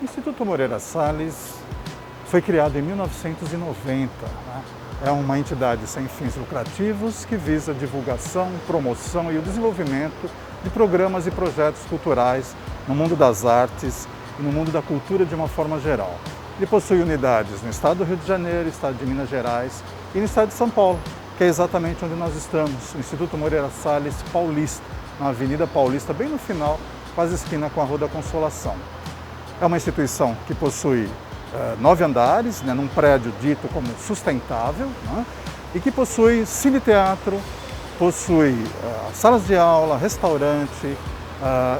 O Instituto Moreira Salles foi criado em 1990. É uma entidade sem fins lucrativos que visa a divulgação, promoção e o desenvolvimento de programas e projetos culturais no mundo das artes e no mundo da cultura de uma forma geral. Ele possui unidades no estado do Rio de Janeiro, estado de Minas Gerais e no estado de São Paulo, que é exatamente onde nós estamos, o Instituto Moreira Salles Paulista, na Avenida Paulista, bem no final, quase esquina com a Rua da Consolação. É uma instituição que possui 9 andares, num prédio dito como sustentável, e que possui cine-teatro, possui salas de aula, restaurante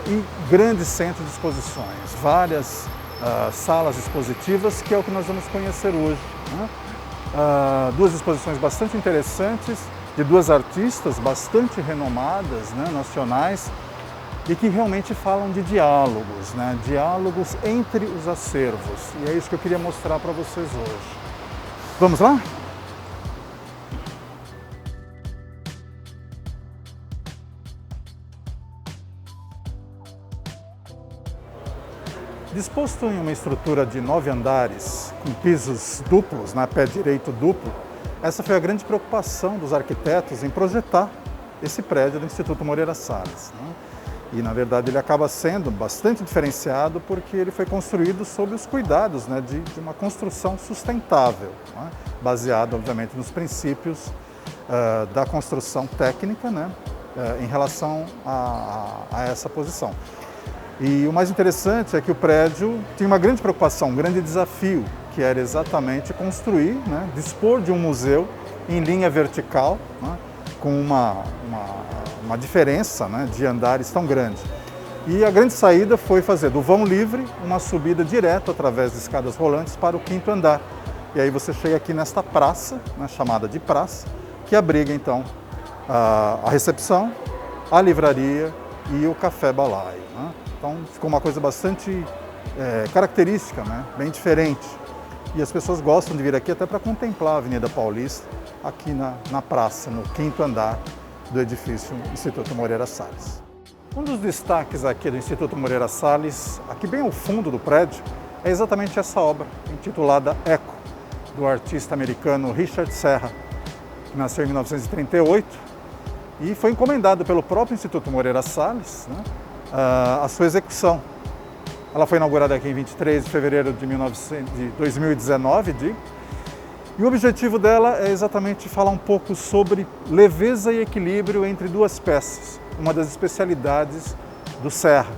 e grandes centros de exposições, várias salas expositivas, que é o que nós vamos conhecer hoje. Duas exposições bastante interessantes, de duas artistas bastante renomadas, nacionais, e que realmente falam de diálogos, diálogos entre os acervos. E é isso que eu queria mostrar para vocês hoje. Vamos lá? Disposto em uma estrutura de 9 andares, com pisos duplos, pé direito duplo, essa foi a grande preocupação dos arquitetos em projetar esse prédio do Instituto Moreira Salles. E, na verdade, ele acaba sendo bastante diferenciado porque ele foi construído sob os cuidados de uma construção sustentável, baseado, obviamente, nos princípios da construção técnica em relação a essa posição. E o mais interessante é que o prédio tinha uma grande preocupação, um grande desafio, que era exatamente construir, dispor de um museu em linha vertical, com uma diferença de andares tão grande. E a grande saída foi fazer do vão livre uma subida direto através de escadas rolantes para o 5º andar. E aí você chega aqui nesta praça, chamada de praça, que abriga então a recepção, a livraria e o café balaio. Então ficou uma coisa bastante característica, bem diferente. E as pessoas gostam de vir aqui até para contemplar a Avenida Paulista, aqui na praça, no 5º andar do edifício Instituto Moreira Salles. Um dos destaques aqui do Instituto Moreira Salles, aqui bem ao fundo do prédio, é exatamente essa obra, intitulada Eco, do artista americano Richard Serra, que nasceu em 1938 e foi encomendado pelo próprio Instituto Moreira Salles a sua execução. Ela foi inaugurada aqui em 23 de fevereiro de 2019, e o objetivo dela é exatamente falar um pouco sobre leveza e equilíbrio entre duas peças, uma das especialidades do Serra.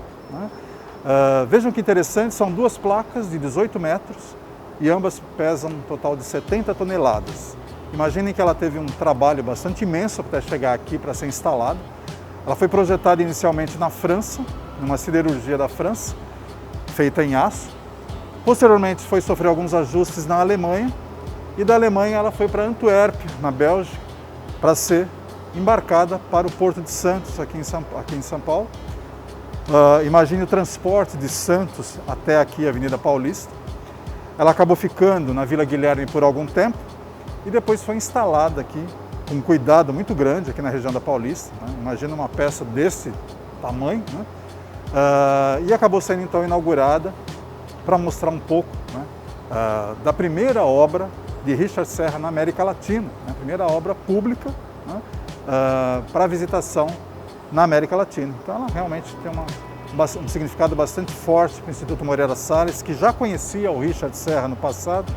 Vejam que interessante, são duas placas de 18 metros e ambas pesam um total de 70 toneladas. Imaginem que ela teve um trabalho bastante imenso até chegar aqui para ser instalada. Ela foi projetada inicialmente na França, numa siderurgia da França, feita em aço. Posteriormente foi sofrer alguns ajustes na Alemanha, e da Alemanha ela foi para Antuérpia, na Bélgica, para ser embarcada para o Porto de Santos, aqui em São Paulo. Imagine o transporte de Santos até aqui, a Avenida Paulista. Ela acabou ficando na Vila Guilherme por algum tempo e depois foi instalada aqui, com um cuidado muito grande, aqui na região da Paulista. Imagina uma peça desse tamanho, e acabou sendo então inaugurada para mostrar um pouco da primeira obra de Richard Serra na América Latina, a primeira obra pública para visitação na América Latina. Então ela realmente tem um significado bastante forte para o Instituto Moreira Salles, que já conhecia o Richard Serra no passado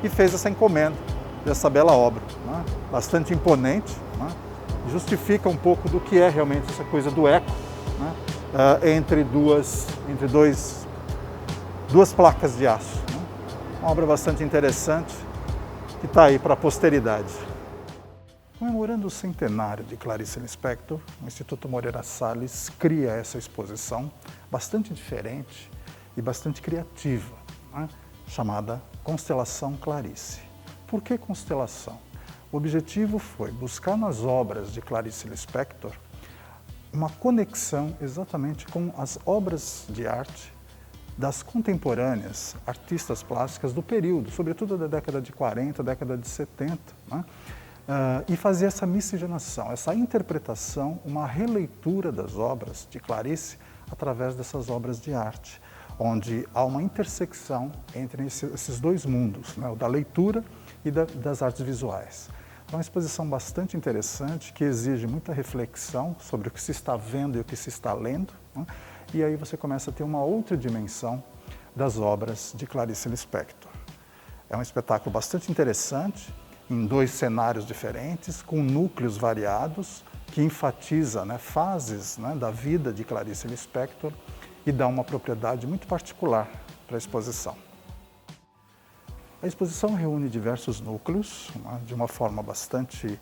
e fez essa encomenda dessa bela obra, bastante imponente, justifica um pouco do que é realmente essa coisa do eco, entre duas placas de aço. Uma obra bastante interessante que está aí para a posteridade. Comemorando o centenário de Clarice Lispector, o Instituto Moreira Salles cria essa exposição bastante diferente e bastante criativa, chamada Constelação Clarice. Por que constelação? O objetivo foi buscar nas obras de Clarice Lispector uma conexão exatamente com as obras de arte das contemporâneas artistas plásticas do período, sobretudo da década de 40, década de 70, e fazer essa miscigenação, essa interpretação, uma releitura das obras de Clarice através dessas obras de arte. onde há uma intersecção entre esses dois mundos, né, o da leitura e das artes visuais. É uma exposição bastante interessante, que exige muita reflexão sobre o que se está vendo e o que se está lendo, né? E aí você começa a ter uma outra dimensão das obras de Clarice Lispector. É um espetáculo bastante interessante, em dois cenários diferentes, com núcleos variados, que enfatiza, né, fases, né, da vida de Clarice Lispector e dá uma propriedade muito particular para a exposição. A exposição reúne diversos núcleos, né, de uma forma bastante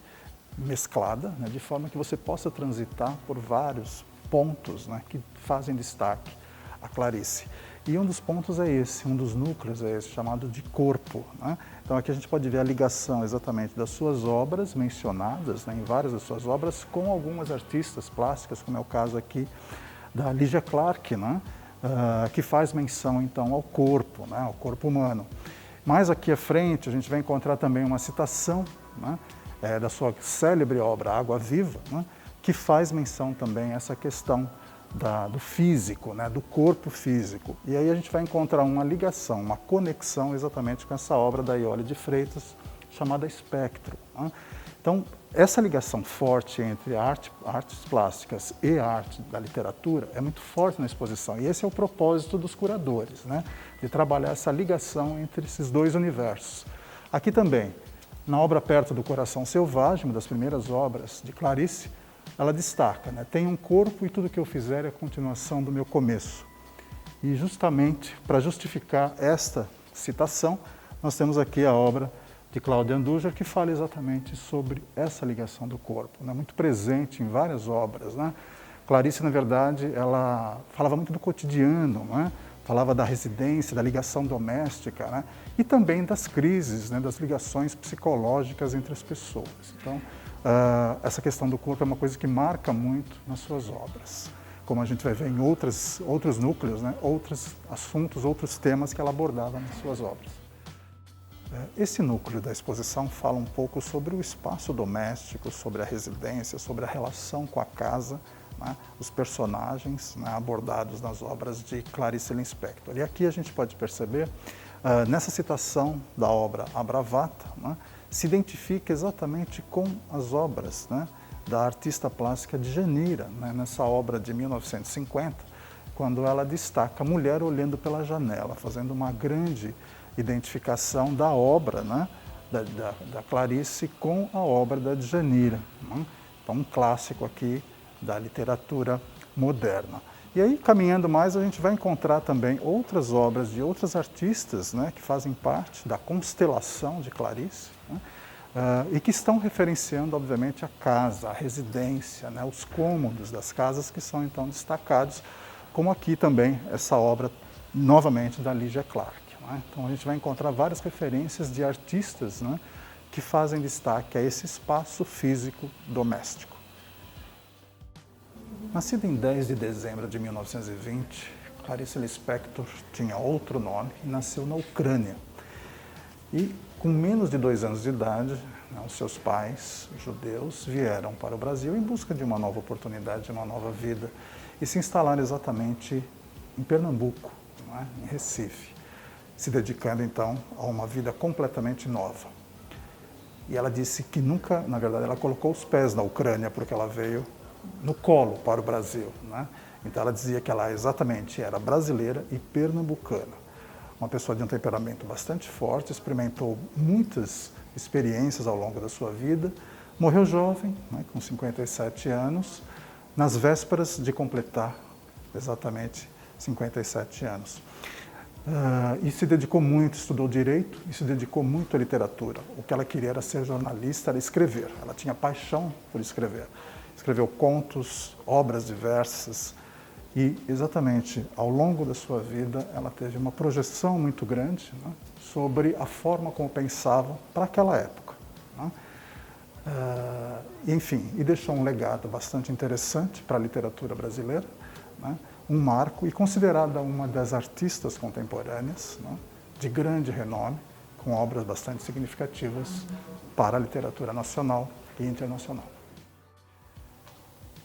mesclada, né, de forma que você possa transitar por vários pontos, né, que fazem destaque a Clarice. E um dos pontos é esse, um dos núcleos é esse, chamado de corpo, né? Então aqui a gente pode ver a ligação exatamente das suas obras mencionadas, né, em várias das suas obras, com algumas artistas plásticas, como é o caso aqui da Lygia Clark, né, que faz menção então ao corpo, né, ao corpo humano. Mais aqui à frente, a gente vai encontrar também uma citação, né, da sua célebre obra Água Viva, né, que faz menção também a essa questão do físico, né, do corpo físico. E aí a gente vai encontrar uma ligação, uma conexão exatamente com essa obra da Iole de Freitas, chamada Espectro, né? Então, essa ligação forte entre artes plásticas e a arte da literatura é muito forte na exposição. E esse é o propósito dos curadores, né? De trabalhar essa ligação entre esses dois universos. Aqui também, na obra Perto do Coração Selvagem, uma das primeiras obras de Clarice, ela destaca, né? Tem um corpo e tudo que eu fizer é a continuação do meu começo. E justamente para justificar esta citação, nós temos aqui a obra de Cláudia Andujar, que fala exatamente sobre essa ligação do corpo, né? Muito presente em várias obras, né? Clarice, na verdade, ela falava muito do cotidiano, né? Falava da residência, da ligação doméstica, né? E também das crises, né? Das ligações psicológicas entre as pessoas. Então, essa questão do corpo é uma coisa que marca muito nas suas obras, como a gente vai ver em outros núcleos, né? Outros assuntos, outros temas que ela abordava nas suas obras. Esse núcleo da exposição fala um pouco sobre o espaço doméstico, sobre a residência, sobre a relação com a casa, né, os personagens, né, abordados nas obras de Clarice Lispector. E aqui a gente pode perceber, nessa citação da obra A Bravata, né, se identifica exatamente com as obras, né, da artista plástica Djanira, né, nessa obra de 1950, quando ela destaca a mulher olhando pela janela, fazendo uma grande identificação da obra, né, da Clarice com a obra da Djanira, né? Então, um clássico aqui da literatura moderna. E aí, caminhando mais, a gente vai encontrar também outras obras de outras artistas, né, que fazem parte da constelação de Clarice, né, e que estão referenciando, obviamente, a casa, a residência, né, os cômodos das casas que são, então, destacados, como aqui também essa obra, novamente, da Lygia Clark. Então a gente vai encontrar várias referências de artistas, né, que fazem destaque a esse espaço físico doméstico. Nascida em 10 de dezembro de 1920, Clarice Lispector tinha outro nome e nasceu na Ucrânia. E com menos de 2 anos de idade, né, os seus pais, judeus, vieram para o Brasil em busca de uma nova oportunidade, de uma nova vida, e se instalaram exatamente em Pernambuco, né, em Recife, se dedicando, então, a uma vida completamente nova. E ela disse que nunca, na verdade, ela colocou os pés na Ucrânia, porque ela veio no colo para o Brasil, né? Então, ela dizia que ela exatamente era brasileira e pernambucana. Uma pessoa de um temperamento bastante forte, experimentou muitas experiências ao longo da sua vida, morreu jovem, né, com 57 anos, nas vésperas de completar exatamente 57 anos. E se dedicou muito, estudou direito e se dedicou muito à literatura. O que ela queria era ser jornalista, era escrever. Ela tinha paixão por escrever. Escreveu contos, obras diversas e, exatamente, ao longo da sua vida, ela teve uma projeção muito grande, né, sobre a forma como pensava para aquela época, né? Enfim, e deixou um legado bastante interessante para a literatura brasileira, né? Um marco e considerada uma das artistas contemporâneas, né, de grande renome, com obras bastante significativas para a literatura nacional e internacional.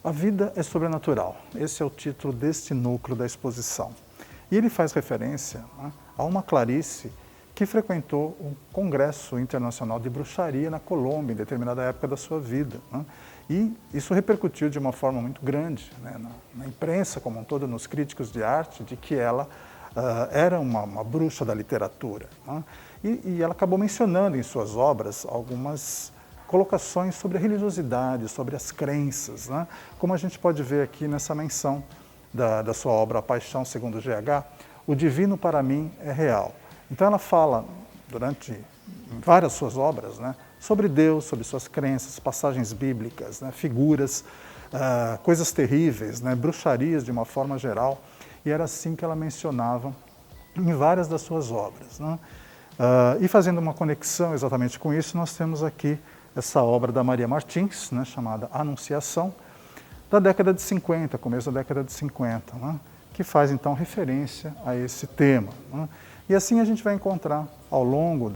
A vida é sobrenatural. Esse é o título deste núcleo da exposição. E ele faz referência, né, a uma Clarice que frequentou um congresso internacional de bruxaria na Colômbia, em determinada época da sua vida, né? E isso repercutiu de uma forma muito grande, né, na imprensa como um todo, nos críticos de arte, de que ela era uma bruxa da literatura, né? E ela acabou mencionando em suas obras algumas colocações sobre a religiosidade, sobre as crenças, né? Como a gente pode ver aqui nessa menção da sua obra A Paixão segundo GH, o divino para mim é real. Então ela fala, durante várias suas obras, né, sobre Deus, sobre suas crenças, passagens bíblicas, né, figuras, coisas terríveis, né, bruxarias de uma forma geral, e era assim que ela mencionava em várias das suas obras, né? E fazendo uma conexão exatamente com isso, nós temos aqui essa obra da Maria Martins, né, chamada Anunciação, da década de 50, começo da década de 50, né, que faz então referência a esse tema, né? E assim a gente vai encontrar ao longo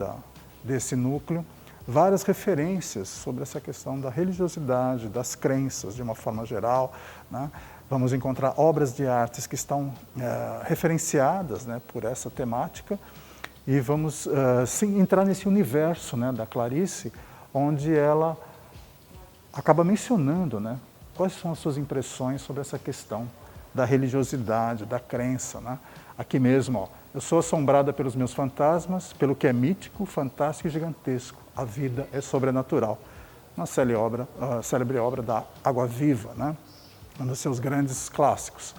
desse núcleo várias referências sobre essa questão da religiosidade, das crenças de uma forma geral, né? Vamos encontrar obras de artes que estão referenciadas, né, por essa temática, e vamos sim, entrar nesse universo, né, da Clarice, onde ela acaba mencionando, né, quais são as suas impressões sobre essa questão da religiosidade, da crença, né? Aqui mesmo, ó, eu sou assombrada pelos meus fantasmas, pelo que é mítico, fantástico e gigantesco. A vida é sobrenatural. Uma célebre obra da Água Viva, né? Um dos seus grandes clássicos.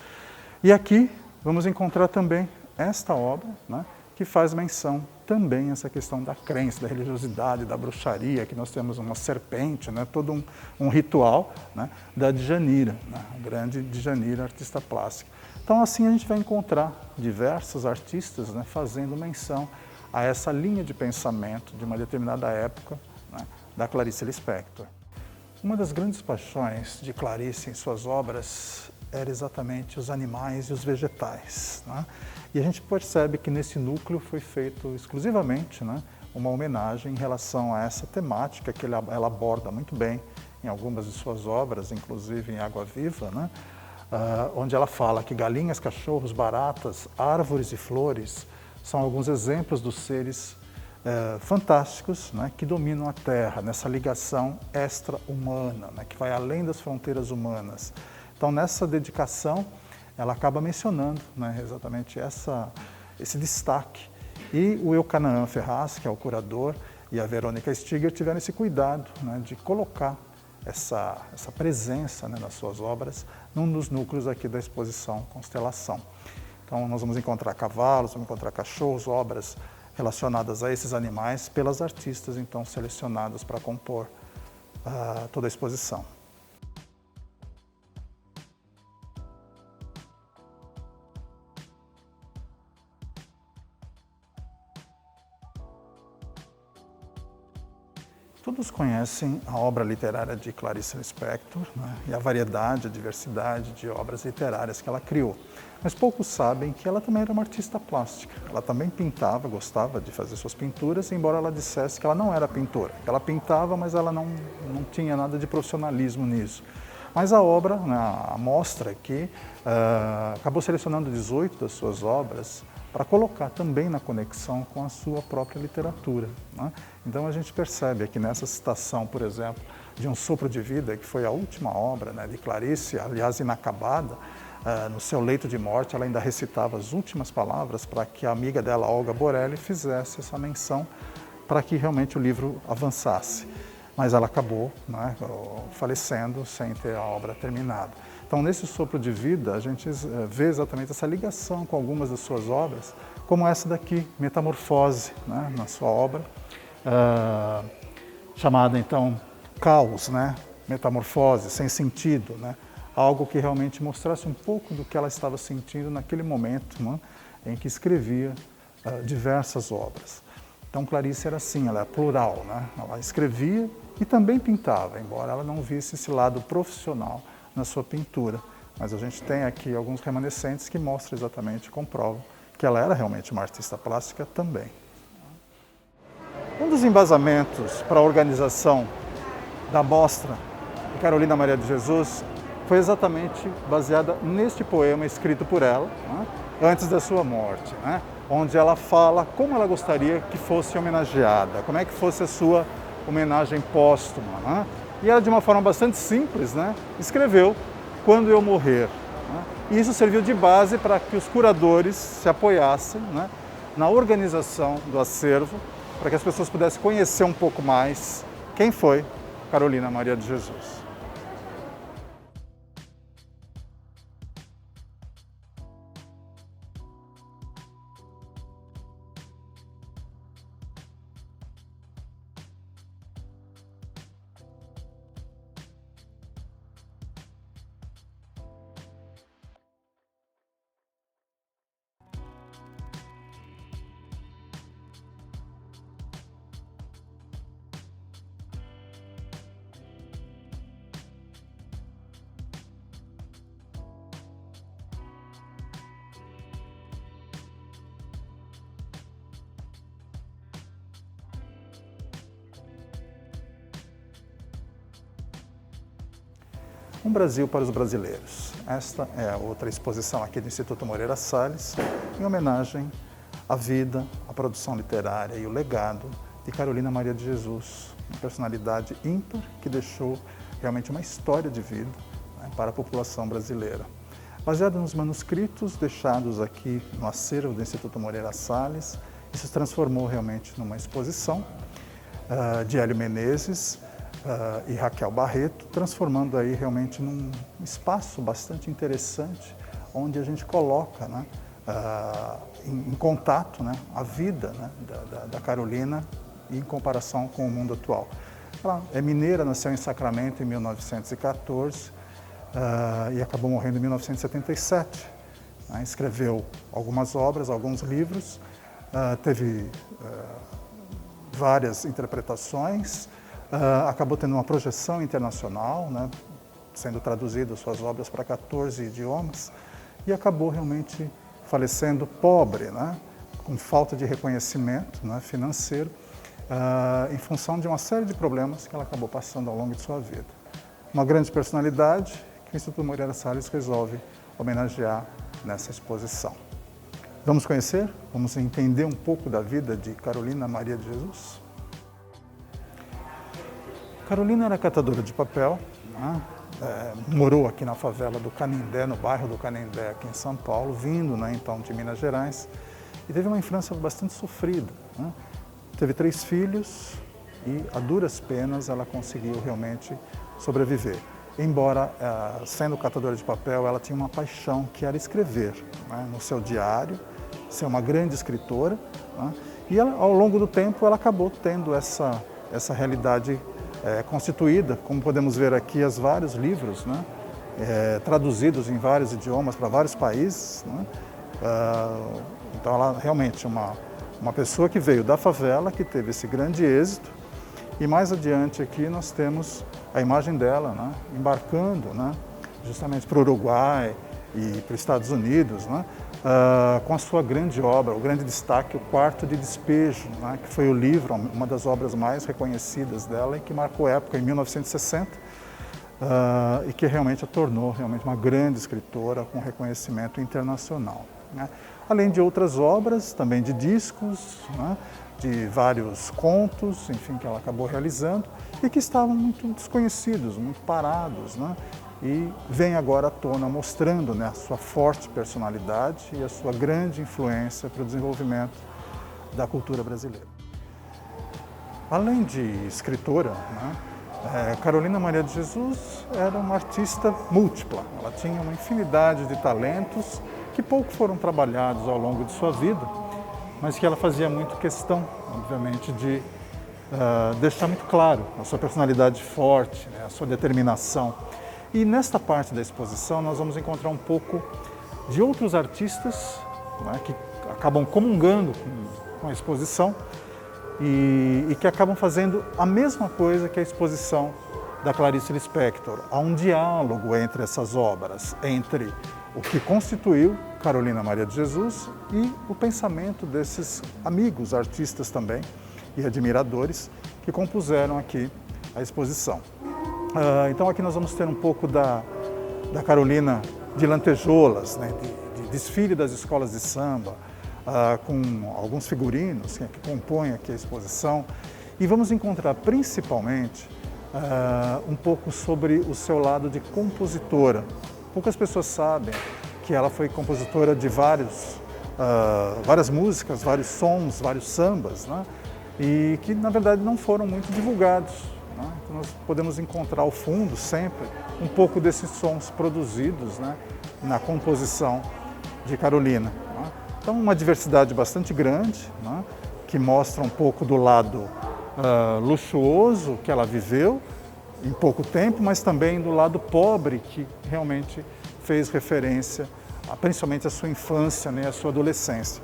E aqui vamos encontrar também esta obra, né, que faz menção também a essa questão da crença, da religiosidade, da bruxaria, que nós temos uma serpente, né, todo um ritual, né, da Djanira, né, a grande Djanira, artista plástica. Então assim a gente vai encontrar diversos artistas, né, fazendo menção a essa linha de pensamento de uma determinada época, né, da Clarice Lispector. Uma das grandes paixões de Clarice em suas obras era exatamente os animais e os vegetais, né? E a gente percebe que nesse núcleo foi feito exclusivamente, né, uma homenagem em relação a essa temática que ela aborda muito bem em algumas de suas obras, inclusive em Água Viva, né, onde ela fala que galinhas, cachorros, baratas, árvores e flores são alguns exemplos dos seres fantásticos, né, que dominam a Terra, nessa ligação extra-humana, né, que vai além das fronteiras humanas. Então, nessa dedicação, ela acaba mencionando, né, exatamente esse destaque. E o Eucanaã Ferraz, que é o curador, e a Verônica Stiger tiveram esse cuidado, né, de colocar essa presença, né, nas suas obras, num dos núcleos aqui da exposição Constelação. Então, nós vamos encontrar cavalos, vamos encontrar cachorros, obras relacionadas a esses animais pelas artistas, então, selecionadas para compor toda a exposição. Todos conhecem a obra literária de Clarice Lispector, né, e a variedade, a diversidade de obras literárias que ela criou. Mas poucos sabem que ela também era uma artista plástica. Ela também pintava, gostava de fazer suas pinturas, embora ela dissesse que ela não era pintora. Ela pintava, mas ela não tinha nada de profissionalismo nisso. Mas a obra, né, a mostra aqui, acabou selecionando 18 das suas obras para colocar também na conexão com a sua própria literatura, né? Então a gente percebe aqui nessa citação, por exemplo, de Um Sopro de Vida, que foi a última obra, né, de Clarice, aliás inacabada, no seu leito de morte ela ainda recitava as últimas palavras para que a amiga dela, Olga Borelli, fizesse essa menção para que realmente o livro avançasse. Mas ela acabou, né, falecendo sem ter a obra terminada. Então, nesse Sopro de Vida, a gente vê exatamente essa ligação com algumas das suas obras, como essa daqui, Metamorfose, né, na sua obra, chamada, então, Caos, né, Metamorfose, sem sentido, né, algo que realmente mostrasse um pouco do que ela estava sentindo naquele momento, né, em que escrevia diversas obras. Então, Clarice era assim, ela é plural, né, ela escrevia e também pintava, embora ela não visse esse lado profissional na sua pintura. Mas a gente tem aqui alguns remanescentes que mostram exatamente, comprovam que ela era realmente uma artista plástica também. Um dos embasamentos para a organização da mostra de Carolina Maria de Jesus foi exatamente baseada neste poema escrito por ela, né, antes da sua morte, né? Onde ela fala como ela gostaria que fosse homenageada, como é que fosse a sua homenagem póstuma, né? E ela, de uma forma bastante simples, né, escreveu "Quando eu morrer". Né? E isso serviu de base para que os curadores se apoiassem, né, na organização do acervo, para que as pessoas pudessem conhecer um pouco mais quem foi Carolina Maria de Jesus. Um Brasil para os brasileiros. Esta é a outra exposição aqui do Instituto Moreira Salles, em homenagem à vida, à produção literária e o legado de Carolina Maria de Jesus, uma personalidade ímpar que deixou realmente uma história de vida, né, para a população brasileira. Baseado nos manuscritos deixados aqui no acervo do Instituto Moreira Salles, isso se transformou realmente numa exposição de Hélio Menezes, e Raquel Barreto, transformando aí realmente num espaço bastante interessante, onde a gente coloca, né, em contato, né, a vida, né, da Carolina em comparação com o mundo atual. Ela é mineira, nasceu em Sacramento em 1914 e acabou morrendo em 1977. Né, escreveu algumas obras, alguns livros, teve várias interpretações, acabou tendo uma projeção internacional, né, sendo traduzidas suas obras para 14 idiomas, e acabou realmente falecendo pobre, né, com falta de reconhecimento, né, financeiro, em função de uma série de problemas que ela acabou passando ao longo de sua vida. Uma grande personalidade que o Instituto Moreira Salles resolve homenagear nessa exposição. Vamos conhecer? Vamos entender um pouco da vida de Carolina Maria de Jesus? Carolina era catadora de papel, né? Morou aqui na favela do Canindé, no bairro do Canindé, aqui em São Paulo, vindo, né, então de Minas Gerais, e teve uma infância bastante sofrida. Né? Teve 3 filhos e, a duras penas, ela conseguiu realmente sobreviver. Embora, sendo catadora de papel, ela tinha uma paixão que era escrever, né, no seu diário, ser uma grande escritora, né? E ela, ao longo do tempo, ela acabou tendo essa realidade constituída, como podemos ver aqui, as vários livros, né, traduzidos em vários idiomas para vários países. Né? Então ela realmente é uma pessoa que veio da favela, que teve esse grande êxito, e mais adiante aqui nós temos a imagem dela, né, embarcando, né, justamente para o Uruguai e para os Estados Unidos, né, com a sua grande obra, o grande destaque, O Quarto de Despejo, né, que foi o livro, uma das obras mais reconhecidas dela e que marcou época em 1960 e que realmente a tornou realmente uma grande escritora com reconhecimento internacional. Né. Além de outras obras, também de discos, né, de vários contos, enfim, que ela acabou realizando e que estavam muito desconhecidos, muito parados, né? E vem agora à tona mostrando, né, a sua forte personalidade e a sua grande influência para o desenvolvimento da cultura brasileira. Além de escritora, né, Carolina Maria de Jesus era uma artista múltipla. Ela tinha uma infinidade de talentos que pouco foram trabalhados ao longo de sua vida, mas que ela fazia muito questão, obviamente, de deixar muito claro a sua personalidade forte, né, a sua determinação. E nesta parte da exposição nós vamos encontrar um pouco de outros artistas, né, que acabam comungando com a exposição e que acabam fazendo a mesma coisa que a exposição da Clarice Lispector. Há um diálogo entre essas obras, entre o que constituiu Carolina Maria de Jesus e o pensamento desses amigos artistas também e admiradores que compuseram aqui a exposição. Então aqui nós vamos ter um pouco da Carolina de lantejoulas, né, de desfile das escolas de samba, com alguns figurinos que compõem aqui a exposição. E vamos encontrar principalmente um pouco sobre o seu lado de compositora. Poucas pessoas sabem que ela foi compositora de várias músicas, vários sons, vários sambas, né? E que na verdade não foram muito divulgados, né? Então nós podemos encontrar ao fundo sempre um pouco desses sons produzidos, né, na composição de Carolina, né? Então uma diversidade bastante grande, né, que mostra um pouco do lado luxuoso que ela viveu em pouco tempo, mas também do lado pobre que realmente fez referência principalmente à sua infância, né, à sua adolescência.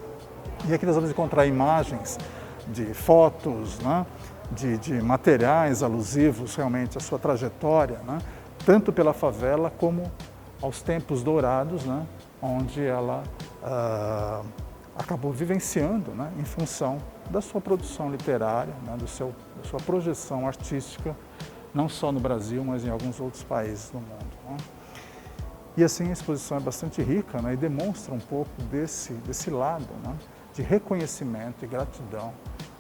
E aqui nós vamos encontrar imagens de fotos, né, de materiais alusivos realmente à sua trajetória, né, tanto pela favela como aos tempos dourados, né, onde ela acabou vivenciando, né, em função da sua produção literária, né, da sua projeção artística, não só no Brasil, mas em alguns outros países do mundo, né. E assim a exposição é bastante rica, né, e demonstra um pouco desse lado, né, de reconhecimento e gratidão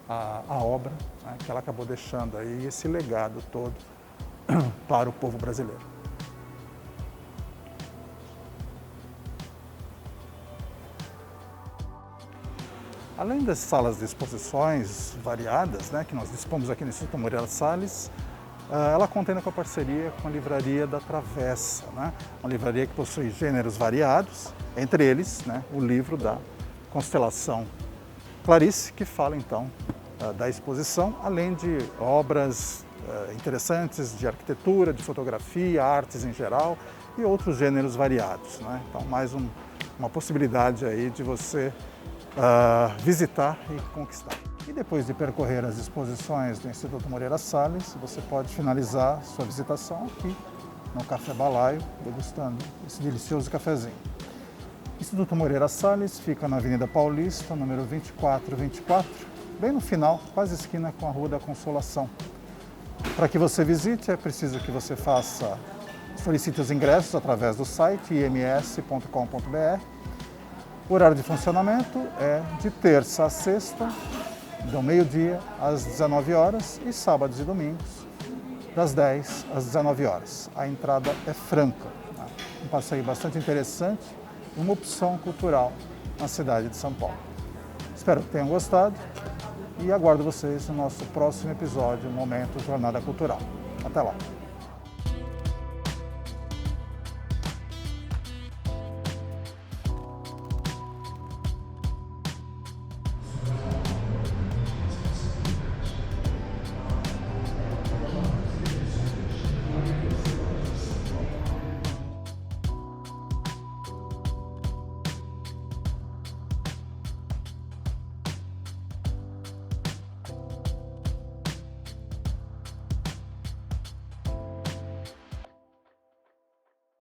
à obra, né, que ela acabou deixando aí, esse legado todo para o povo brasileiro. Além das salas de exposições variadas, né, que nós dispomos aqui no Instituto Moreira Salles, ela contém com a parceria com a Livraria da Travessa, né, uma livraria que possui gêneros variados, entre eles, né, o livro da Constelação Clarice, que fala então da exposição, além de obras interessantes de arquitetura, de fotografia, artes em geral e outros gêneros variados, né? Então mais uma possibilidade aí de você visitar e conquistar. E depois de percorrer as exposições do Instituto Moreira Salles, você pode finalizar sua visitação aqui no Café Balaio, degustando esse delicioso cafezinho. O Instituto Moreira Salles fica na Avenida Paulista, número 2424, bem no final, quase esquina com a Rua da Consolação. Para que você visite, é preciso que você solicite os ingressos através do site ims.com.br. O horário de funcionamento é de terça a sexta, do meio-dia às 19 horas e sábados e domingos, das 10 às 19 horas. A entrada é franca, né? Um passeio bastante interessante, uma opção cultural na cidade de São Paulo. Espero que tenham gostado e aguardo vocês no nosso próximo episódio, Momento Jornada Cultural. Até lá!